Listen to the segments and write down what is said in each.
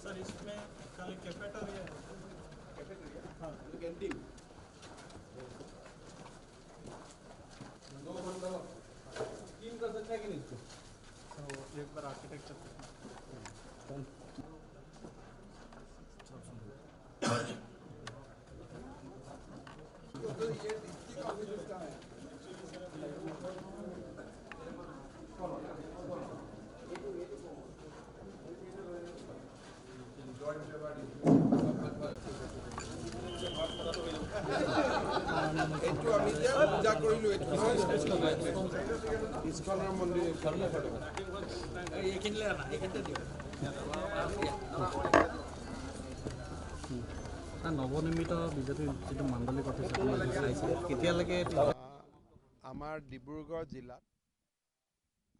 Sir इसमें कल cafeteria हाँ कैंटीन तीन कर सकता है कि नहीं इसको एक बार आर्किटेक्चर নৱনিৰ্মিত বিজেপি যিটো মাণ্ডলিক অফিচ কেতিয়ালৈকে আমাৰ ডিব্ৰুগড় জিলাত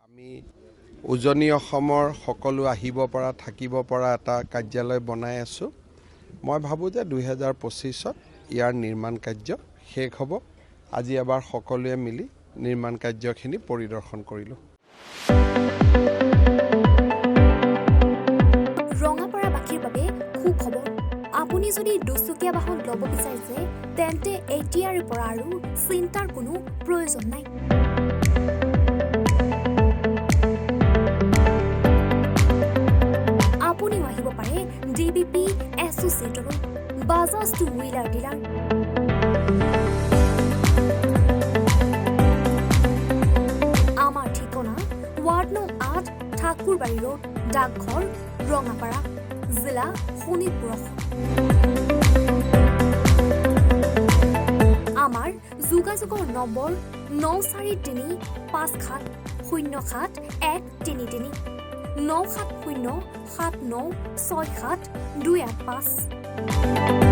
আমি উজনি অসমৰ সকলো আহিব পৰা থাকিব পৰা এটা কাৰ্যালয় বনাই আছোঁ। মই ভাবোঁ যে 2025ত ইয়াৰ নিৰ্মাণ কাৰ্য শেষ হ'ব। আজি এবাৰ সকলোৱে মিলি নিৰ্মাণ কাৰ্যখিনি পৰিদৰ্শন কৰিলোঁ। ৰঙাপাৰাবাসীৰ বাবে সুখবৰ। আপুনি যদি দুচকীয়া বাহন ল'ব বিচাৰিছে তেন্তে এতিয়াৰে পৰা আৰু চিন্তাৰ কোনো প্ৰয়োজন নাই। আপুনিও আহিব পাৰে ডিবিপি এছ'চিয়েটলৈ, বাজাজ টু হুইলাৰ ডিলাৰ। আমাৰ ঠিকনা ৱাৰ্ড নং 8 ঠাকুৰবাৰী ৰোড, ডাকঘৰ, ৰঙাপাৰা, জিলা শোণিতপুৰ। আমাৰ যোগাযোগৰ নম্বৰ 9435707133 9707967285285।